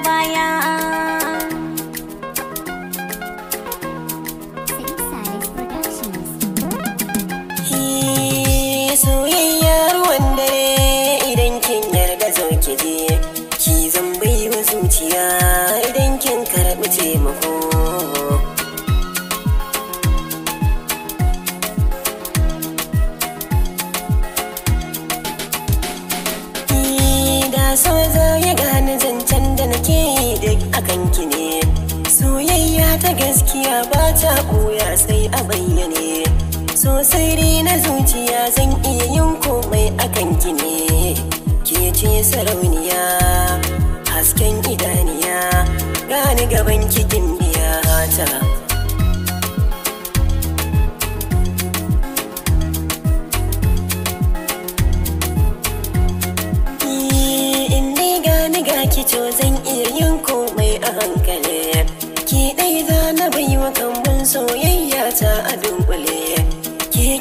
baya. Soyayyar wanda idan kin yarda zo ki je ki zan bai wa zuciya idan kin karɓi taimako. Da so za ya gane zancen da nake duk akan ki ne, soyayya ta gaskiya ba ta koya sai a bayyane. Sosai dai na zuciya zan iya yin komai akan ki ne, ke ce sarauniya hasken idaniya gani gaban kikin biya ta. In ni gani ga ki to zan iya yin komai a hankali, ki ɗai za na baiwa kambun soyayya ta a dunkule.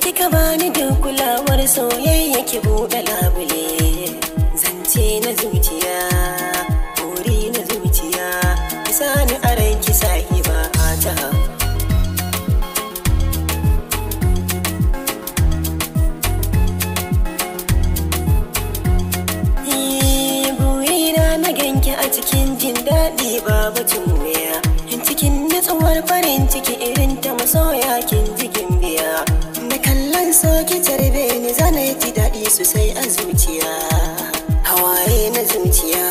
Kika bani da kulawar soyayya ki buɗe labule, zance na zuciya buri na zuciya ki sani a ranki sahiba ta. Burina na ganki a cikin jin daɗi babu wuya, cikin natsuwar farin ciki irin ta masoya kin jikin biya. So ki tarbe ni zana ji daɗi sosai a zuciya, hawaye na zuciya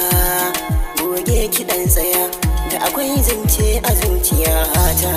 goge ki ɗan tsaya da akwai zance a zuciya ta.